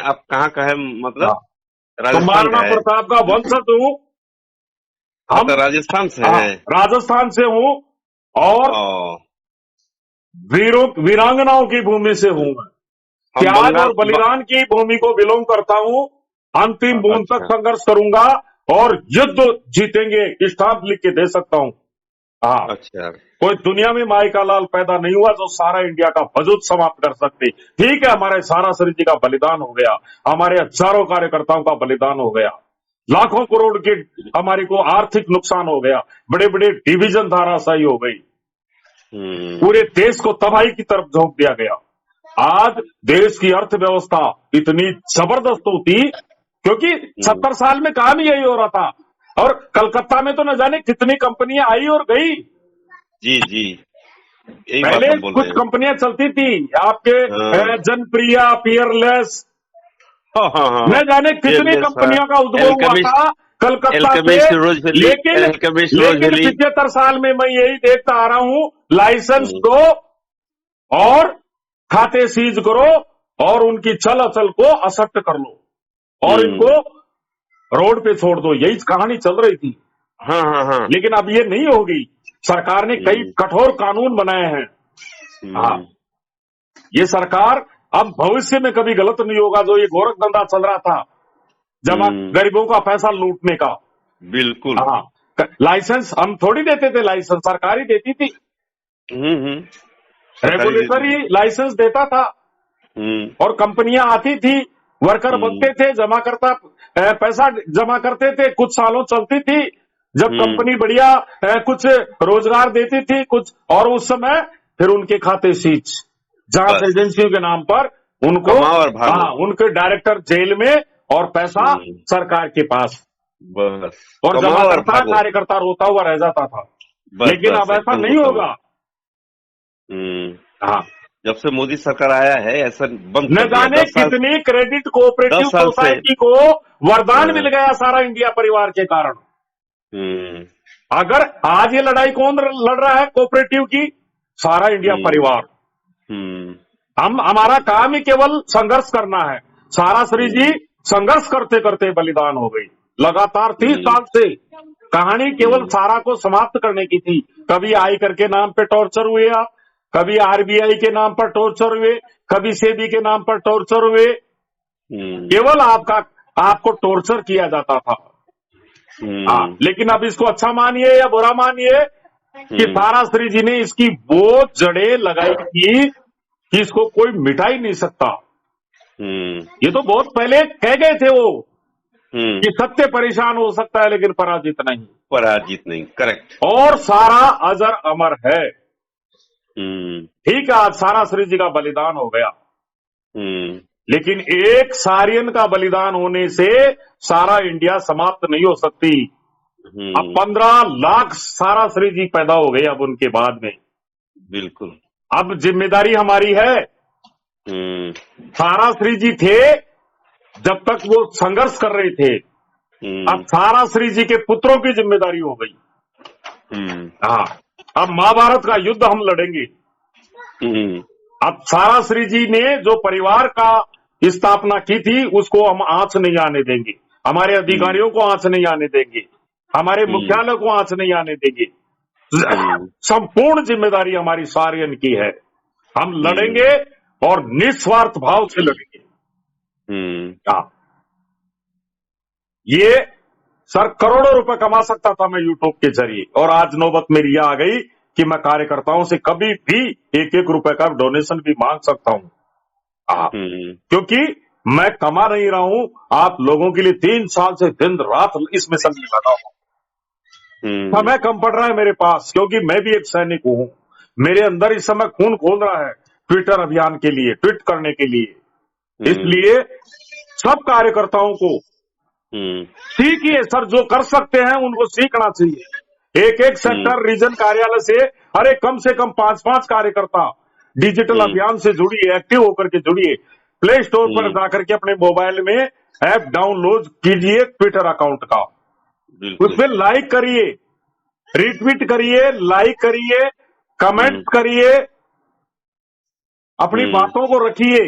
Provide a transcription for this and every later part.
आप कहाँ का है हाँ, मतलब? तो राजस्थान महाराणा का है? प्रताप का वंशज हूँ हम। अच्छा, राजस्थान से हाँ, है। राजस्थान से हूँ और ओ, वीरों वीरांगनाओं की भूमि से हूँ मैं। हम त्याग और बलिदान की भूमि को बिलोंग करता हूँ। अंतिम बूंद तक अच्छा। संघर्ष करूंगा और युद्ध जीतेंगे, स्टाम्प लिख के दे सकता हूँ। हाँ, अच्छा। कोई दुनिया में माई का लाल पैदा नहीं हुआ जो सारा इंडिया का वजूद समाप्त कर सकते। ठीक है, हमारे सारा शरीर जी का बलिदान हो गया, हमारे हजारों कार्यकर्ताओं का बलिदान हो गया, लाखों करोड़ के हमारे को आर्थिक नुकसान हो गया, बड़े बड़े डिवीजन धाराशायी हो गई, हम्म। पूरे देश को तबाही की तरफ झोंक दिया गया। आज देश की अर्थव्यवस्था इतनी जबरदस्त होती क्योंकि हम्म। 70 साल में काम ही यही हो रहा था। और कलकत्ता में तो न जाने कितनी कंपनियां आई और गई। जी जी, यही बात पहले हम बोल कुछ रहे हैं। कंपनियां चलती थी आपके, हाँ जनप्रिया, पियरलेस, हाँ हाँ हाँ न हाँ। जाने कितनी फेयरलेस, हाँ। कंपनियों का उद्भव हुआ एल्केमिस्ट। था कलकत्ता से। एल्केमिस्ट रोज वैली। लेकिन एल्केमिस्ट रोज लेकिन वैली। 75 साल में मैं यही देखता आ रहा हूं, लाइसेंस हम्म। दो और खाते सीज करो और उनकी चल अचल को असत्य कर लो और हम्म। इनको रोड पे छोड़ दो, यही कहानी चल रही थी। हाँ हाँ हाँ। लेकिन अब ये नहीं होगी। सरकार ने कई हम्म। कठोर कानून बनाए हैं। हाँ, हम्म। ये सरकार अब भविष्य में कभी गलत नहीं होगा। जो ये गोरख धंधा चल रहा था, जमा हम्म। गरीबों का पैसा लूटने का। बिल्कुल। हाँ, लाइसेंस हम थोड़ी देते थे, लाइसेंस सरकार ही देती थी। हम्म। सरकारी देती रेगुलेटर ही थी। लाइसेंस देता था हम्म। और कंपनियां आती थी, वर्कर हम्म। बनते थे, जमा करता पैसा जमा करते थे, कुछ सालों चलती थी। जब हम्म। कंपनी बढ़िया कुछ रोजगार देती थी कुछ, और उस समय फिर उनके खाते सीज, जांच बस, एजेंसियों के नाम पर उनको। कमाओ और भागो। हाँ, उनके डायरेक्टर जेल में और पैसा हम्म। सरकार के पास, बस, और कमाओ और जमाकर्ता भागो। कार्यकर्ता रोता हुआ रह जाता था। बस लेकिन बस, अब ऐसा एकदम नहीं रोता हुआ। होगा। हम्म। हाँ, जब से मोदी सरकार आया है ऐसा बंद न कर दिया, जाने 10 साल। कितनी क्रेडिट कोऑपरेटिव 10 साल से। सोसाइटी को वरदान हाँ। मिल गया सारा इंडिया परिवार के कारण। हम्म। अगर आज ये लड़ाई कौन लड़ रहा है कोऑपरेटिव की? सारा इंडिया हम्म। परिवार। हम्म। हम, हमारा काम ही केवल संघर्ष करना है। सारा श्री जी हम्म। संघर्ष करते करते बलिदान हो गई। लगातार 30 साल से कहानी केवल हम्म। सारा को समाप्त करने की थी। कभी आई करके नाम पे टॉर्चर हुए आप, कभी आरबीआई के नाम पर टॉर्चर हुए, कभी सेबी के नाम पर टॉर्चर हुए। हम्म। केवल आपको टॉर्चर किया जाता था। हाँ, हम्म। लेकिन अब इसको अच्छा मानिए या बुरा मानिए कि हम्म। तारा श्री जी ने इसकी वो जड़ें लगाई थी कि इसको कोई मिटा ही नहीं सकता। हम्म। ये तो बहुत पहले कह गए थे वो हम्म। कि सत्य परेशान हो सकता है लेकिन पराजित नहीं। पराजित नहीं, करेक्ट। और सारा अजर अमर है। हम्म। ठीक है, आज सारा श्री जी का बलिदान हो गया, हम्म। लेकिन एक सारियन का बलिदान होने से सारा इंडिया समाप्त नहीं हो सकती। अब हम्म। 15 लाख सारा श्री जी पैदा हो गए अब उनके बाद में। बिल्कुल। अब जिम्मेदारी हमारी है। हम्म। सारा श्री जी थे जब तक वो संघर्ष कर रहे थे, अब हम्म। सारा श्री जी के पुत्रों की जिम्मेदारी हो गई। हम्म। हाँ, अब महाभारत का युद्ध हम लड़ेंगे। हम्म। अब सारा श्री जी ने जो परिवार का स्थापना की थी उसको हम आंच नहीं आने देंगे, हमारे हम्म। अधिकारियों को आंच नहीं आने देंगे, हमारे हम्म। मुख्यालय को आंच नहीं आने देंगे। हम्म। संपूर्ण जिम्मेदारी हमारी सारियन की है। हम हम्म। लड़ेंगे और निस्वार्थ भाव से लड़ेंगे। हम्म। हाँ, ये सर करोड़ों रुपए कमा सकता था मैं यूट्यूब के जरिए, और आज नौबत मेरी यह आ गई कि मैं कार्यकर्ताओं से कभी भी एक एक रुपए का डोनेशन भी मांग सकता हूं। हाँ, हम्म। क्योंकि मैं कमा नहीं रहा हूं, आप लोगों के लिए 3 साल से दिन रात इस मिशन में लगा हूं। हम्म। समय कम पड़ रहा है मेरे पास क्योंकि मैं भी एक सैनिक हूं। मेरे अंदर इस समय खून खोल रहा है ट्विटर अभियान के लिए, ट्वीट करने के लिए। हम्म। इसलिए सब कार्यकर्ताओं को हम्म। सीखिए सर, जो कर सकते हैं उनको सीखना चाहिए। एक एक हम्म। सेक्टर रीजन कार्यालय से अरे कम से कम 5-5 कार्यकर्ता डिजिटल हम्म। अभियान से जुड़िए, एक्टिव होकर के जुड़िए। प्ले स्टोर पर हम्म। जाकर के अपने मोबाइल में ऐप डाउनलोड कीजिए ट्विटर अकाउंट का, बिल्कुल। उसमें लाइक करिए, रिट्वीट करिए, लाइक करिए, कमेंट हम्म। करिए, अपनी हम्म। बातों को रखिए।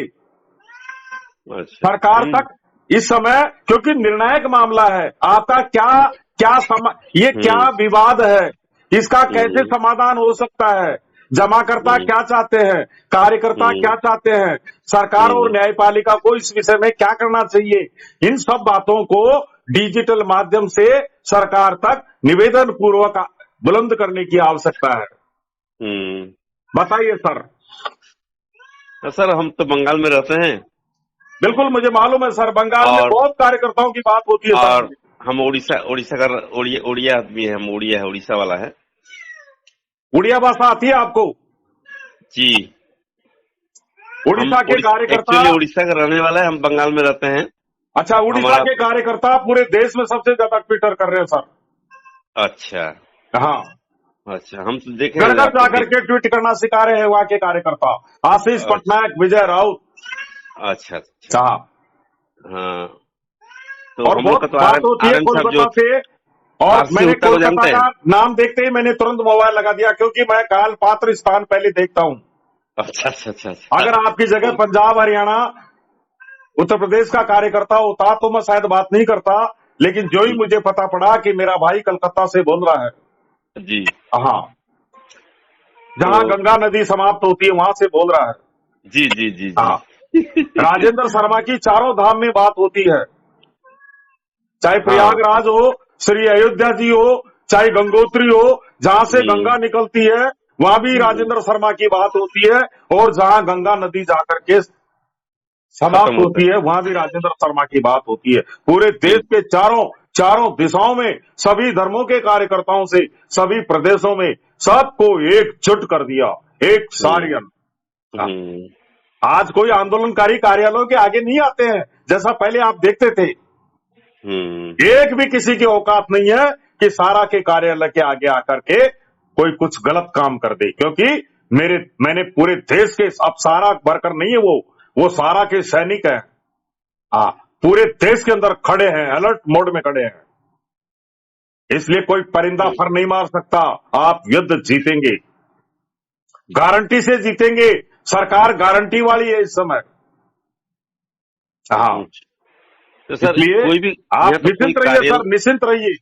अच्छा। सरकार तक इस समय, क्योंकि निर्णायक मामला है आपका, ये क्या हम्म, विवाद है, इसका कैसे हम्म, समाधान हो सकता है, जमाकर्ता हम्म, क्या चाहते हैं, कार्यकर्ता हम्म, क्या चाहते हैं, सरकार और हम्म, न्यायपालिका को इस विषय में क्या करना चाहिए, इन सब बातों को डिजिटल माध्यम से सरकार तक निवेदन पूर्वक बुलंद करने की आवश्यकता है। हम्म। बताइए सर। तो सर हम तो बंगाल में रहते हैं, बिल्कुल मुझे मालूम है सर, बंगाल में और बहुत कार्यकर्ताओं की बात होती है सर। और हम उड़ीसा उड़ीसा का उड़िया आदमी है, हम उड़िया है, उड़ीसा वाला है। उड़िया भाषा आती है आपको? जी। हम उड़ीसा के कार्यकर्ता, एक्चुअली उड़ीसा का रहने वाला है, हम बंगाल में रहते हैं। अच्छा, उड़ीसा हमारा के कार्यकर्ता पूरे देश में सबसे ज्यादा ट्विटर कर रहे हैं सर। अच्छा, हाँ, अच्छा, हम तो देखे घर हैं घर आपको जाकर के ट्वीट करना सिखा रहे हैं वहां के कार्यकर्ता, आशीष अच्छा, पटनायक, विजय राउत। अच्छा, अच्छा। हाँ, हाँ, तो और हम लोग बहुत का तो बात होती है आरएन साहब जो कोलकाता से, और आरसी मैंने हुड्डा को कोलकाता जानते का हैं? नाम देखते ही मैंने तुरंत मोबाइल लगा दिया, क्योंकि मैं काल पात्र स्थान पहले देखता हूं। अच्छा, अच्छा, अच्छा, अच्छा। अगर आपकी जगह उन पंजाब, हरियाणा, उत्तर प्रदेश का कार्यकर्ता होता तो मैं शायद बात नहीं करता, लेकिन जो ही मुझे पता पड़ा कि मेरा भाई कलकत्ता से बोल रहा है, जी, हाँ, तो जहां गंगा नदी समाप्त होती है वहां से बोल रहा है, जी, जी, जी, जी। हाँ, राजेंद्र शर्मा की चारों धाम में बात होती है, चाहे हाँ। प्रयागराज हो, श्री अयोध्या जी हो, चाहे गंगोत्री हो, जहां से हम्म, गंगा निकलती है वहां भी हम्म, राजेंद्र शर्मा की बात होती है, और जहां गंगा नदी जाकर के खत्म समाप्त होता होती है वहां भी राजेंद्र शर्मा की बात होती है। पूरे है। देश के चारों चारों दिशाओं में सभी धर्मों के कार्यकर्ताओं से, सभी प्रदेशों में सबको एकजुट कर दिया, एक हम्म, सारियन। हम्म, आज कोई आंदोलनकारी कार्यालयों के आगे नहीं आते हैं जैसा पहले आप देखते थे। हम्म, एक भी किसी की औकात नहीं है कि सारा के कार्यालय के आगे आकर के कोई कुछ गलत काम कर दे, क्योंकि मैंने पूरे देश के, अब सारा वर्कर नहीं है वो सारा के सैनिक है, हाँ, पूरे देश के अंदर खड़े हैं, अलर्ट मोड में खड़े हैं, इसलिए कोई परिंदा फर नहीं मार सकता। आप युद्ध जीतेंगे, गारंटी से जीतेंगे, सरकार गारंटी वाली है इस समय। हाँ, हम्म। तो सर इसलिए कोई भी यहाँ आप तो कोई निश्चिंत रहिए कार्य सर, निश्चिंत रहिए।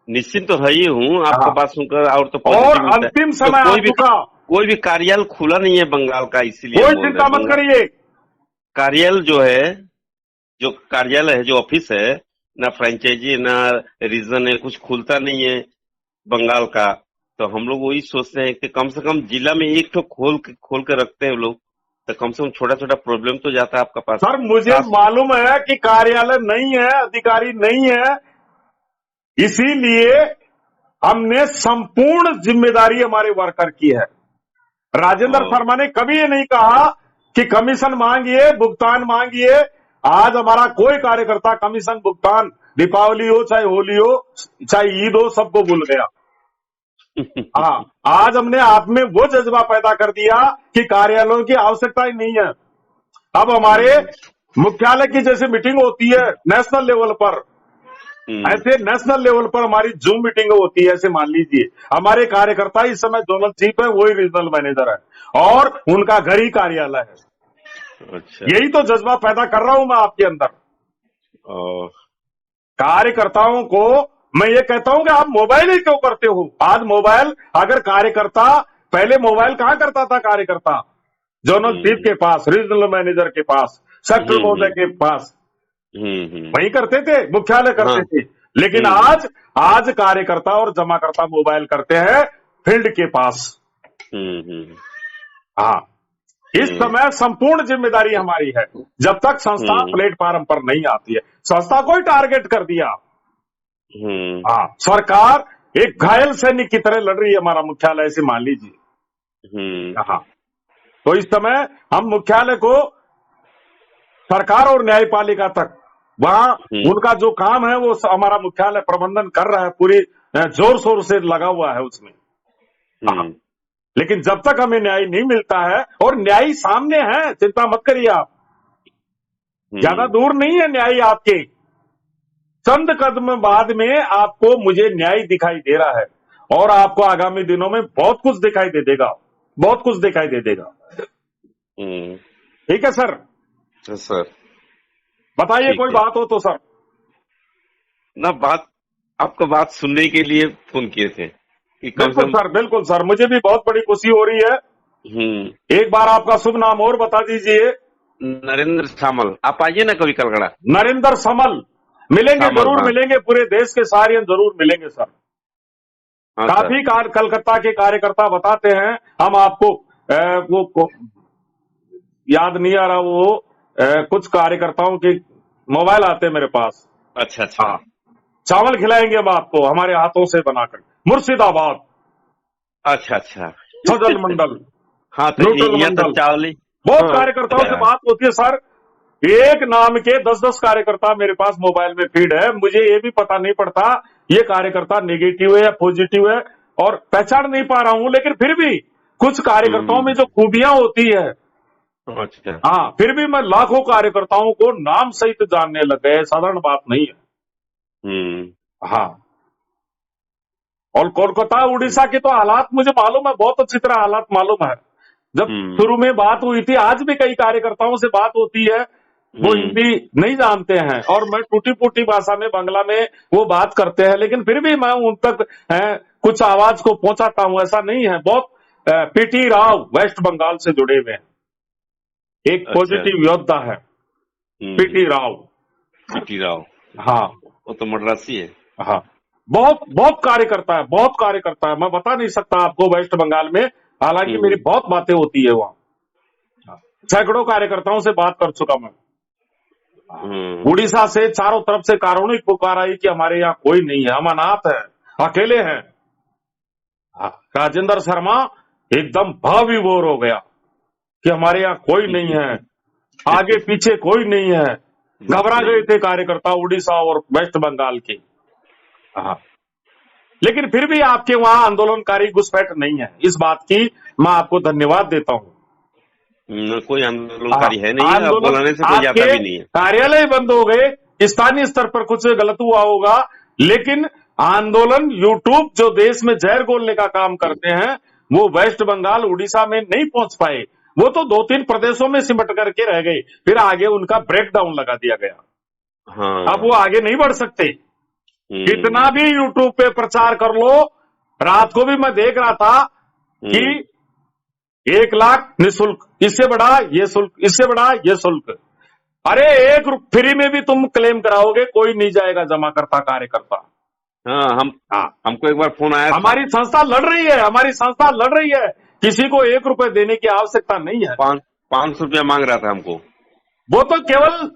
निश्चिंत तो है ही हूँ, आपका हाँ, बात सुनकर और तो और पॉजिटिव मिलता है। अंतिम तो समय आ चुका, कोई भी कार्यालय खुला नहीं है बंगाल का, इसीलिए हम कोई बोल रहे चिंता हैं। मत बंगाल करिए। कार्यालय जो कार्यालय है, जो ऑफिस है, ना फ्रेंचाइजी ना रीजन है, कुछ खुलता नहीं है बंगाल का। तो हम लोग वही सोचते हैं कि कम से कम जिला में एक तो खोल के रखते हैं लोग, तो कम से कम छोटा छोटा प्रॉब्लम तो जाता है आपका पास। सर मुझे खास मालूम है कि कार्यालय नहीं है, अधिकारी नहीं है, इसीलिए हमने संपूर्ण जिम्मेदारी हमारे वर्कर की है। राजेंद्र हाँ, शर्मा ने कभी ये नहीं कहा कि कमीशन मांगिए, भुगतान मांगिए। आज हमारा कोई कार्यकर्ता कमीशन, भुगतान, दीपावली हो चाहे होली हो चाहे ईद हो, सबको भूल गया। हाँ, आज हमने आप में वो जज्बा पैदा कर दिया कि कार्यालयों की आवश्यकता ही नहीं है। अब हमारे हम्म, मुख्यालय की जैसे मीटिंग होती है नेशनल लेवल पर, हम्म, ऐसे नेशनल लेवल पर हमारी जूम मीटिंग होती है। ऐसे मान लीजिए हमारे कार्यकर्ता इस समय जोनल चीफ है, वही रीजनल मैनेजर है, और उनका घर ही कार्यालय है। अच्छा, यही तो जज्बा पैदा कर रहा हूं मैं आपके अंदर। और कार्यकर्ताओं को मैं ये कहता हूं कि आप मोबाइल ही क्यों करते हो। आज मोबाइल, अगर कार्यकर्ता, पहले मोबाइल कहां करता था कार्यकर्ता? जोनल चीफ हम्म, के पास, रीजनल मैनेजर के पास, सेक्टर हम्म, महोदय के पास, हम्म, वही करते थे, मुख्यालय हाँ, करते थे। लेकिन हम्म, आज कार्यकर्ता और जमाकर्ता मोबाइल करते हैं फील्ड के पास। हम्म, हाँ, इस हम्म, समय संपूर्ण जिम्मेदारी हमारी है, जब तक संस्था हम्म, प्लेटफॉर्म पर नहीं आती है। संस्था को ही टारगेट कर दिया। हम्म, हाँ, सरकार एक घायल सैनिक की तरह लड़ रही है हमारा मुख्यालय से, मान लीजिए। हम्म, हाँ, तो इस समय हम मुख्यालय को सरकार और न्यायपालिका तक, वहां हम्म, उनका जो काम है वो हमारा मुख्यालय प्रबंधन कर रहा है, पूरी जोर शोर से लगा हुआ है उसमें। हाँ, हम्म, लेकिन जब तक हमें न्याय नहीं मिलता है, और न्याय सामने है, चिंता मत करिए आप, ज्यादा दूर नहीं है न्याय आपके, चंद कदम बाद में आपको मुझे न्याय दिखाई दे रहा है, और आपको आगामी दिनों में बहुत कुछ दिखाई दे देगा, बहुत कुछ दिखाई दे देगा। हम्म, ठीक है सर। सर बताइए ठीक कोई है। बात हो तो सर। ना बात, आपका बात सुनने के लिए फोन किए थे कि कम से बिल्कुल कम। सर, बिल्कुल सर, मुझे भी बहुत बड़ी खुशी हो रही है। हम्म। एक बार आपका शुभ नाम और बता दीजिए। नरेंद्र सामल, आप आइए ना कभी कलकड़ा। नरेंद्र समल। मिलेंगे, सामल, जरूर हाँ। मिलेंगे, पूरे देश के सारियन जरूर मिलेंगे सर। हाँ सर। काफी कलकत्ता के कार्यकर्ता बताते हैं। हम आपको याद नहीं आ रहा वो, कुछ कार्यकर्ताओं के मोबाइल आते हैं मेरे पास। अच्छा अच्छा। हाँ, चावल खिलाएंगे हम आपको हमारे हाथों से बनाकर, मुर्शिदाबाद, अच्छा अच्छा। सजल मंडल, हाँ तो न्यूट्रल यहाँ तो मंडल। चावली। बहुत हाँ कार्यकर्ताओं से है। बात होती है सर। एक नाम के 10-10 कार्यकर्ता मेरे पास मोबाइल में फीड है। मुझे ये भी पता नहीं पड़ता ये कार्यकर्ता नेगेटिव है या पॉजिटिव है, और पहचान नहीं पा रहा हूं, लेकिन फिर भी कुछ कार्यकर्ताओं में जो खूबियां होती है, अच्छा। हाँ, फिर भी मैं लाखों कार्यकर्ताओं को नाम सहित जानने लग गए, साधारण बात नहीं है। हम्म। हाँ, और कोलकाता उड़ीसा के तो हालात मुझे मालूम है, बहुत अच्छी तरह हालात मालूम है। जब हम्म। शुरू में बात हुई थी, आज भी कई कार्यकर्ताओं से बात होती है, वो हम्म। हिंदी नहीं जानते हैं, और मैं टूटी फूटी भाषा में, बांग्ला में वो बात करते हैं, लेकिन फिर भी मैं उन तक कुछ आवाज को पहुंचाता हूं, ऐसा नहीं है। बहुत पीटी राव वेस्ट बंगाल से जुड़े हुए हैं, एक अच्छा। पॉजिटिव योद्धा है हम्म। पीटी राव। पीटी राव, हाँ वो तो मद्रासी है। हाँ, बहुत बहुत कार्यकर्ता है, बहुत कार्यकर्ता है, मैं बता नहीं सकता आपको वेस्ट बंगाल में, हालांकि मेरी हम्म। बहुत बातें होती है वहां। सैकड़ों कार्यकर्ताओं से बात कर चुका मैं। हम्म। उड़ीसा से चारों तरफ से कारुणिक पुकार आई कि हमारे यहाँ कोई नहीं है, हम अनाथ हैं, अकेले हैं। राजेंद्र शर्मा एकदम भाविभोर हो गया कि हमारे यहाँ कोई नहीं है, आगे पीछे कोई नहीं है। घबरा गए थे कार्यकर्ता उड़ीसा और वेस्ट बंगाल के। हाँ, लेकिन फिर भी आपके वहां आंदोलनकारी घुसपैठ नहीं है, इस बात की मैं आपको धन्यवाद देता हूं। कोई हाँ, आंदोलनकारी है नहीं है, आप आंदोलन, बुलाने से कोई जाता आपके भी नहीं है। कार्यालय बंद हो गए, स्थानीय स्तर पर कुछ गलत हुआ होगा, लेकिन आंदोलन यूट्यूब जो देश में जहर घोलने का काम करते हैं, वो वेस्ट बंगाल उड़ीसा में नहीं पहुंच पाए। वो तो 2-3 प्रदेशों में सिमट करके रह गए, फिर आगे उनका ब्रेकडाउन लगा दिया गया। अब हाँ। वो आगे नहीं बढ़ सकते, कितना हम्म। भी यूट्यूब पे प्रचार कर लो। रात को भी मैं देख रहा था कि हम्म। 1 लाख निःशुल्क, इससे बड़ा ये शुल्क, इससे बड़ा ये शुल्क। अरे फ्री में भी तुम क्लेम कराओगे, कोई नहीं जाएगा जमा करता कार्यकर्ता। हाँ, हाँ, हमको एक बार फोन आया था। हमारी संस्था लड़ रही है, हमारी संस्था लड़ रही है, किसी को 1 रुपए देने की आवश्यकता नहीं है। 500 रुपया मांग रहा था हमको। वो तो केवल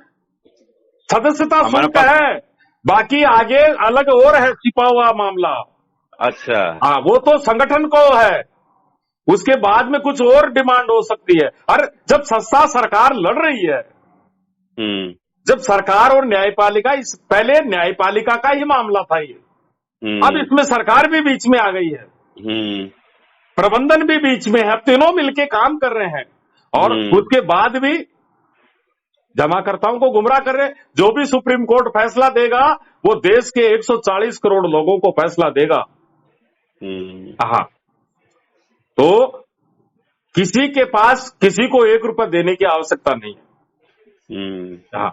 सदस्यता हमारे शुल्क पास। है, बाकी आगे अलग और है छिपा हुआ मामला। अच्छा। हाँ, वो तो संगठन को है, उसके बाद में कुछ और डिमांड हो सकती है। अरे जब संस्था सरकार लड़ रही है, हम्म। जब सरकार और न्यायपालिका, इस पहले न्यायपालिका का ही मामला था ये, अब हम्म। इसमें सरकार भी बीच में आ गई है, हम्म। प्रबंधन भी बीच में है, तीनों मिलके काम कर रहे हैं, और उसके बाद भी जमाकर्ताओं को गुमराह कर रहे हैं। जो भी सुप्रीम कोर्ट फैसला देगा, वो देश के 140 करोड़ लोगों को फैसला देगा। हाँ, तो किसी के पास किसी को 1 रुपया देने की आवश्यकता नहीं है। हाँ,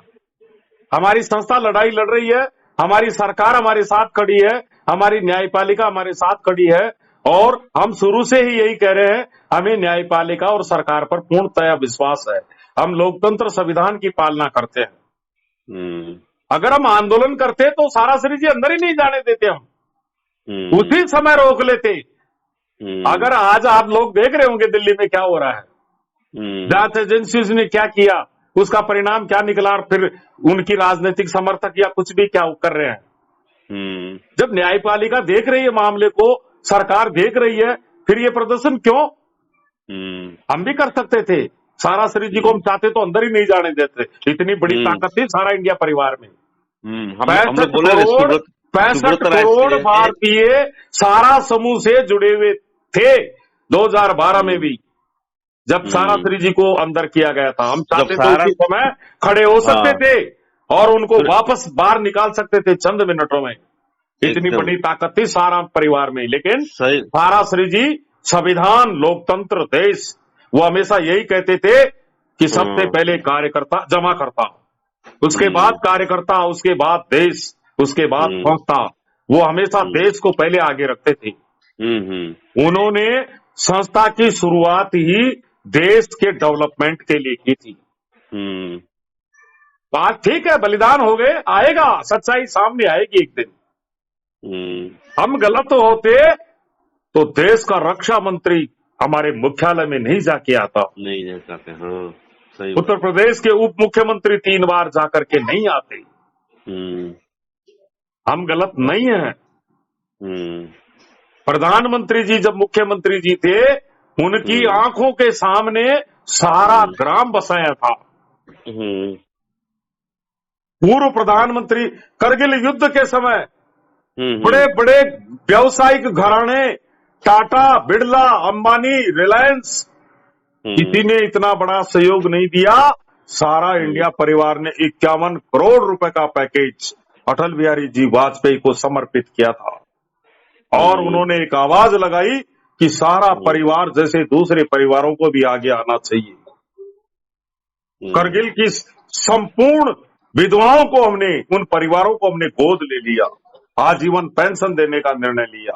हमारी संस्था लड़ाई लड़ रही है, हमारी सरकार हमारे साथ खड़ी है, हमारी न्यायपालिका हमारे साथ खड़ी है, और हम शुरू से ही यही कह रहे हैं, हमें न्यायपालिका और सरकार पर पूर्णतया विश्वास है। हम लोकतंत्र संविधान की पालना करते हैं। अगर हम आंदोलन करते तो सारा श्री जी अंदर ही नहीं जाने देते, हम उसी समय रोक लेते। अगर आज आप लोग देख रहे होंगे दिल्ली में क्या हो रहा है, जांच एजेंसीज ने क्या किया, उसका परिणाम क्या निकला, और फिर उनकी राजनीतिक समर्थक या कुछ भी क्या कर रहे हैं। जब न्यायपालिका देख रही है मामले को, सरकार देख रही है, फिर ये प्रदर्शन क्यों? हम भी कर सकते थे, सारा श्री जी को हम चाहते तो अंदर ही नहीं जाने देते, इतनी बड़ी ताकत थी सारा इंडिया परिवार में। 65 करोड़ भारतीय सारा समूह से जुड़े हुए थे 2012 में भी, जब सारा श्री जी को अंदर किया गया था। हम चाहते तो उसी समय खड़े हो सकते थे और उनको वापस बाहर निकाल सकते थे चंद मिनटों में, इतनी बड़ी ताकत थी सारा परिवार में। लेकिन सारा श्री जी, संविधान, लोकतंत्र, देश, वो हमेशा यही कहते थे कि सबसे पहले कार्यकर्ता जमा करता। उसके बाद कार्यकर्ता, उसके बाद देश, उसके बाद संस्था। वो हमेशा देश को पहले आगे रखते थे। उन्होंने संस्था की शुरुआत ही देश के डेवलपमेंट के लिए की थी। बात ठीक है, बलिदान हो गए, आएगा, सच्चाई सामने आएगी एक दिन। हम गलत होते तो देश का रक्षा मंत्री हमारे मुख्यालय में नहीं जाके आता, नहीं जा सकते। हाँ, सही उत्तर प्रदेश के उप मुख्यमंत्री 3 बार जाकर के नहीं आते। हम गलत नहीं है। प्रधानमंत्री जी जब मुख्यमंत्री जी थे, उनकी आंखों के सामने सारा ग्राम बसाया था। पूर्व प्रधानमंत्री करगिल युद्ध के समय बड़े बड़े व्यावसायिक घराने, टाटा, बिरला, अंबानी, रिलायंस, किसी ने इतना बड़ा सहयोग नहीं दिया। सारा इंडिया परिवार ने 51 करोड़ रुपए का पैकेज अटल बिहारी जी वाजपेयी को समर्पित किया था। और उन्होंने एक आवाज लगाई कि सारा परिवार जैसे दूसरे परिवारों को भी आगे आना चाहिए। करगिल की संपूर्ण विधवाओं को हमने, उन परिवारों को हमने गोद ले लिया, आजीवन पेंशन देने का निर्णय लिया।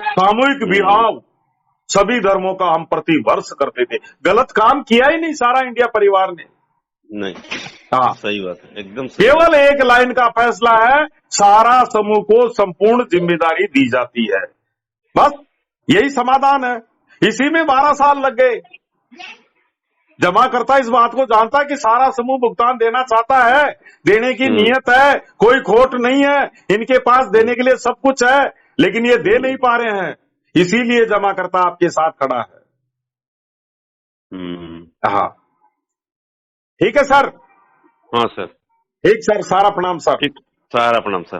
सामूहिक विवाह सभी धर्मों का हम प्रति वर्ष करते थे। गलत काम किया ही नहीं सारा इंडिया परिवार ने। नहीं, हाँ, सही बात है, एकदम सही। केवल एक लाइन का फैसला है, सारा समूह को संपूर्ण जिम्मेदारी दी जाती है, बस यही समाधान है। इसी में 12 साल लग गए। जमाकर्ता इस बात को जानता है कि सारा समूह भुगतान देना चाहता है, देने की नीयत है, कोई खोट नहीं है, इनके पास देने के लिए सब कुछ है, लेकिन ये दे नहीं पा रहे हैं, इसीलिए जमाकर्ता आपके साथ खड़ा है। हाँ, ठीक है सर। हाँ सर, ठीक सर, सारा प्रणाम सर। ठीक, सारा प्रणाम सर।